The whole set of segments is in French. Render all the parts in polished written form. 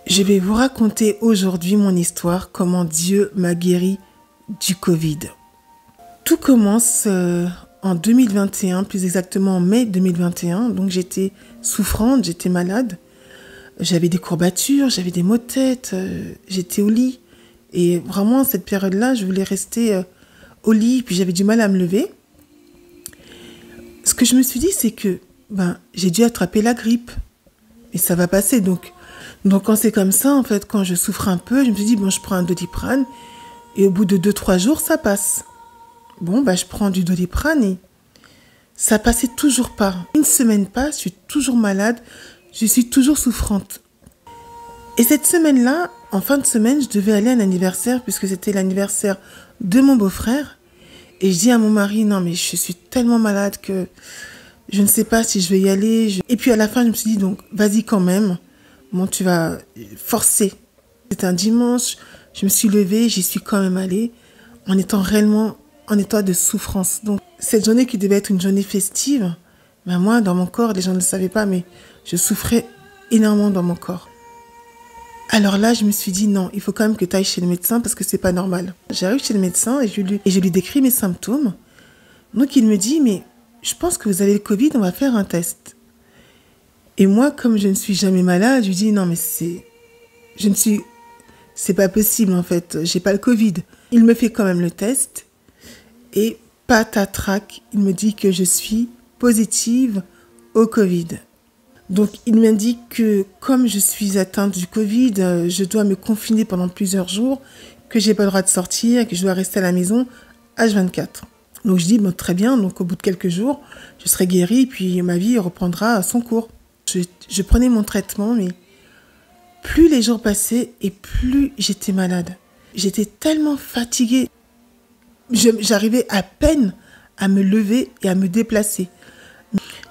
Je vais vous raconter aujourd'hui mon histoire, comment Dieu m'a guéri du Covid. Tout commence en 2021, plus exactement en mai 2021. Donc j'étais souffrante, j'étais malade. J'avais des courbatures, j'avais des maux de tête, j'étais au lit. Et vraiment, à cette période-là, je voulais rester au lit, puis j'avais du mal à me lever. Ce que je me suis dit, c'est que j'ai dû attraper la grippe. Et ça va passer. Donc quand c'est comme ça, en fait, quand je souffre un peu, je me suis dit, je prends un Doliprane. Et au bout de 2-3 jours, ça passe. Je prends du Doliprane et ça passait toujours pas. Une semaine passe, je suis toujours malade, je suis toujours souffrante. Et cette semaine-là, en fin de semaine, je devais aller à un anniversaire, puisque c'était l'anniversaire de mon beau-frère. Et je dis à mon mari, non mais je suis tellement malade que je ne sais pas si je vais y aller. Et puis à la fin, je me suis dit, donc vas-y quand même. Tu vas forcer. C'était un dimanche, je me suis levée, j'y suis quand même allée, en étant réellement en état de souffrance. Donc cette journée qui devait être une journée festive, moi, dans mon corps, les gens ne le savaient pas, mais je souffrais énormément dans mon corps. Alors là, je me suis dit, non, il faut quand même que tu ailles chez le médecin parce que c'est pas normal. J'arrive chez le médecin et je lui décris mes symptômes. Donc il me dit, mais je pense que vous avez le Covid, on va faire un test. Et moi, comme je ne suis jamais malade, je lui dis, non, mais c'est pas possible en fait, j'ai pas le Covid. Il me fait quand même le test et patatrac, il me dit que je suis positive au Covid. Donc il m'indique que comme je suis atteinte du Covid, je dois me confiner pendant plusieurs jours, que j'ai pas le droit de sortir, que je dois rester à la maison H24. Donc je dis, très bien, donc au bout de quelques jours, je serai guérie, puis ma vie reprendra son cours. Je prenais mon traitement, mais plus les jours passaient et plus j'étais malade. J'étais tellement fatiguée. J'arrivais à peine à me lever et à me déplacer.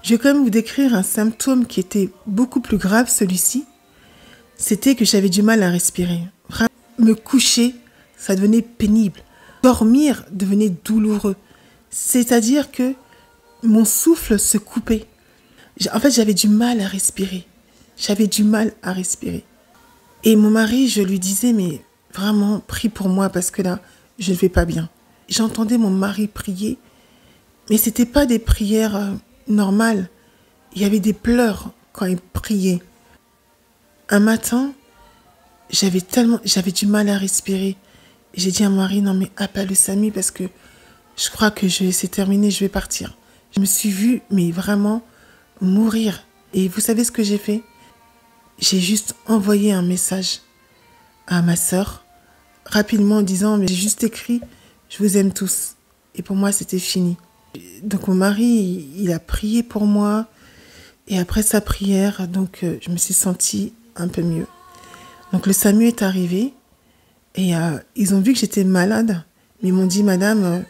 Je vais quand même vous décrire un symptôme qui était beaucoup plus grave, celui-ci. C'était que j'avais du mal à respirer. Vraiment, me coucher, ça devenait pénible. Dormir devenait douloureux. C'est-à-dire que mon souffle se coupait. En fait, j'avais du mal à respirer. J'avais du mal à respirer. Et mon mari, je lui disais, mais vraiment, prie pour moi parce que là, je ne vais pas bien. J'entendais mon mari prier, mais ce n'était pas des prières normales. Il y avait des pleurs quand il priait. Un matin, j'avais du mal à respirer. J'ai dit à mon mari, non mais appelle le SAMU parce que je crois que c'est terminé, je vais partir. Je me suis vue, mais vraiment, mourir. Et vous savez ce que j'ai fait ? J'ai juste envoyé un message à ma sœur, rapidement en disant, mais j'ai juste écrit, je vous aime tous. Et pour moi, c'était fini. Donc mon mari, il a prié pour moi. Et après sa prière, je me suis sentie un peu mieux. Donc le SAMU est arrivé et ils ont vu que j'étais malade. Mais ils m'ont dit, madame,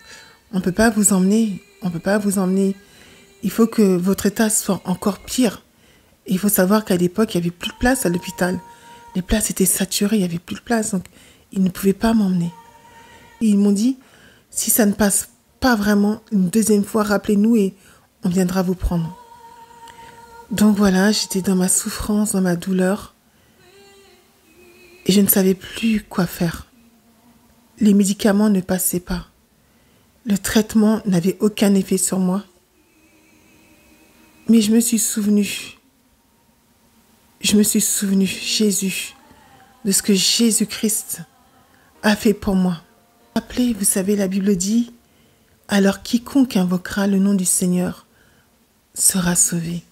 on ne peut pas vous emmener. On ne peut pas vous emmener. Il faut que votre état soit encore pire. Et il faut savoir qu'à l'époque, il n'y avait plus de place à l'hôpital. Les places étaient saturées, il n'y avait plus de place. Donc, ils ne pouvaient pas m'emmener. Et ils m'ont dit, si ça ne passe pas vraiment, une deuxième fois, rappelez-nous et on viendra vous prendre. Donc voilà, j'étais dans ma souffrance, dans ma douleur. Et je ne savais plus quoi faire. Les médicaments ne passaient pas. Le traitement n'avait aucun effet sur moi. Mais je me suis souvenu, Jésus, de ce que Jésus-Christ a fait pour moi. Rappelez, vous savez, la Bible dit, alors quiconque invoquera le nom du Seigneur sera sauvé.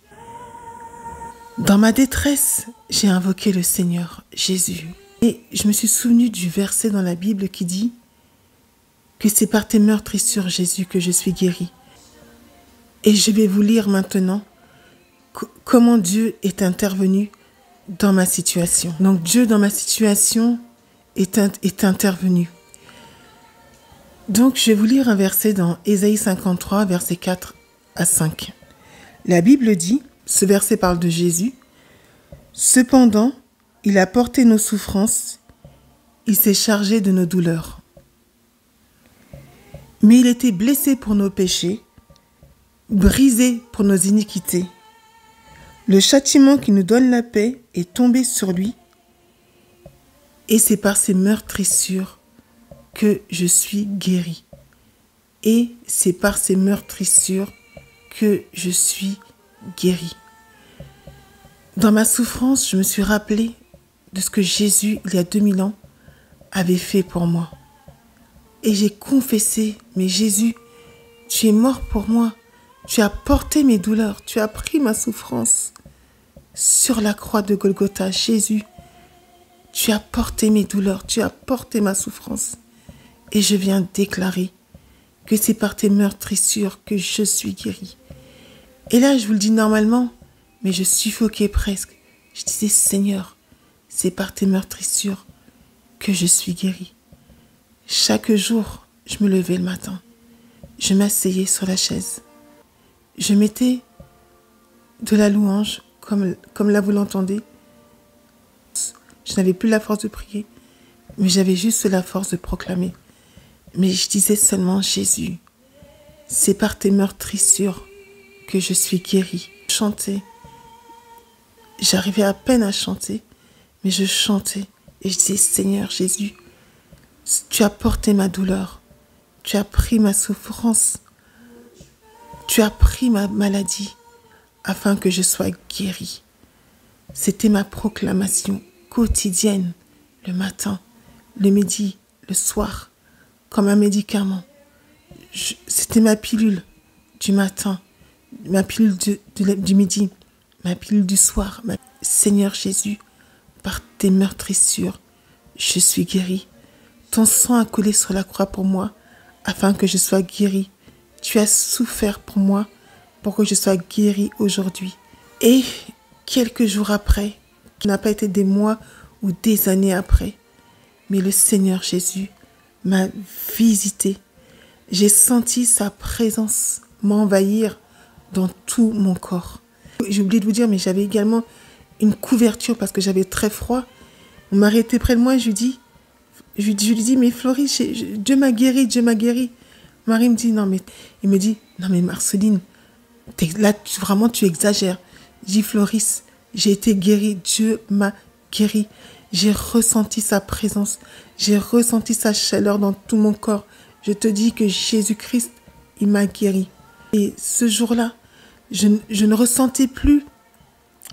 Dans ma détresse, j'ai invoqué le Seigneur, Jésus. Et je me suis souvenu du verset dans la Bible qui dit que c'est par tes meurtrissures, Jésus, que je suis guérie. Et je vais vous lire maintenant comment Dieu est intervenu dans ma situation. Donc Dieu dans ma situation est intervenu. Donc je vais vous lire un verset dans Ésaïe 53, versets 4 à 5. La Bible dit, ce verset parle de Jésus, « Cependant, il a porté nos souffrances, il s'est chargé de nos douleurs. Mais il était blessé pour nos péchés, brisé pour nos iniquités. Le châtiment qui nous donne la paix est tombé sur lui, Et c'est par ces meurtrissures que je suis guérie. Et c'est par ces meurtrissures que je suis guérie. Dans ma souffrance, je me suis rappelée de ce que Jésus, il y a 2000 ans, avait fait pour moi. Et j'ai confessé, mais Jésus, tu es mort pour moi. Tu as porté mes douleurs, tu as pris ma souffrance. Sur la croix de Golgotha, Jésus, tu as porté mes douleurs, tu as porté ma souffrance. Et je viens déclarer que c'est par tes meurtrissures que je suis guérie. Et là, je vous le dis normalement, mais je suffoquais presque. Je disais, Seigneur, c'est par tes meurtrissures que je suis guérie. Chaque jour, je me levais le matin. Je m'asseyais sur la chaise. Je mettais de la louange, comme là vous l'entendez. Je n'avais plus la force de prier, mais j'avais juste la force de proclamer. Mais je disais seulement, Jésus, c'est par tes meurtrissures que je suis guérie. Je chantais. J'arrivais à peine à chanter, mais je chantais. Et je disais, Seigneur Jésus, tu as porté ma douleur. Tu as pris ma souffrance. Tu as pris ma maladie afin que je sois guérie. C'était ma proclamation quotidienne, le matin, le midi, le soir, comme un médicament. C'était ma pilule du matin, ma pilule du midi, ma pilule du soir. Seigneur Jésus, par tes meurtrissures, je suis guérie. Ton sang a coulé sur la croix pour moi, afin que je sois guérie. Tu as souffert pour moi, pour que je sois guérie aujourd'hui. Et quelques jours après, qui n'a pas été des mois ou des années après, mais le Seigneur Jésus m'a visité. J'ai senti sa présence m'envahir dans tout mon corps. J'ai oublié de vous dire, mais j'avais également une couverture parce que j'avais très froid. Mon mari était près de moi et je lui dis, mais Floris, Dieu m'a guéri, Dieu m'a guéri. Mon mari me dit, il me dit, non mais Marceline, là vraiment tu exagères. Je dis, Floris, j'ai été guérie, Dieu m'a guéri. J'ai ressenti sa présence, j'ai ressenti sa chaleur dans tout mon corps. Je te dis que Jésus-Christ, il m'a guéri. Et ce jour-là, je ne ressentais plus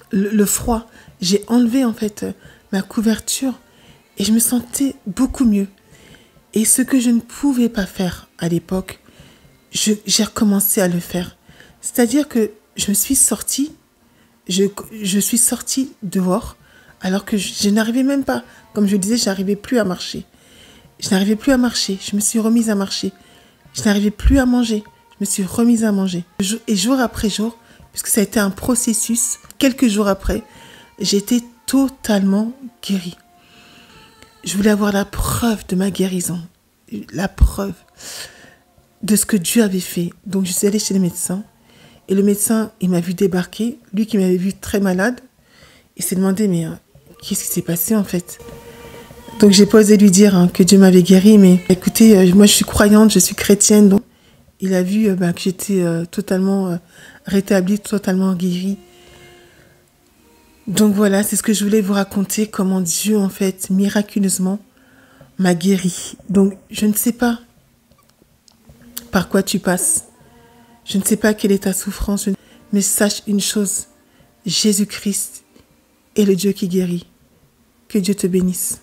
le froid. J'ai enlevé en fait ma couverture et je me sentais beaucoup mieux. Et ce que je ne pouvais pas faire à l'époque, j'ai recommencé à le faire. C'est-à-dire que je me suis sortie, je suis sortie dehors alors que je n'arrivais même pas. Comme je disais, je n'arrivais plus à marcher. Je n'arrivais plus à marcher. Je me suis remise à marcher. Je n'arrivais plus à manger. Je me suis remise à manger. Et jour après jour, puisque ça a été un processus, quelques jours après, j'étais totalement guérie. Je voulais avoir la preuve de ma guérison. La preuve de ce que Dieu avait fait. Donc je suis allée chez le médecin. Et le médecin, il m'a vu débarquer. Lui qui m'avait vu très malade. Il s'est demandé, mais qu'est-ce qui s'est passé en fait? Donc j'ai pas osé lui dire que Dieu m'avait guéri. Mais écoutez, moi je suis croyante, je suis chrétienne. Donc il a vu que j'étais totalement rétablie, totalement guérie. Donc voilà, c'est ce que je voulais vous raconter, comment Dieu en fait, miraculeusement, m'a guéri. Donc je ne sais pas par quoi tu passes. Je ne sais pas quelle est ta souffrance. Mais sache une chose, Jésus-Christ est le Dieu qui guérit. Que Dieu te bénisse.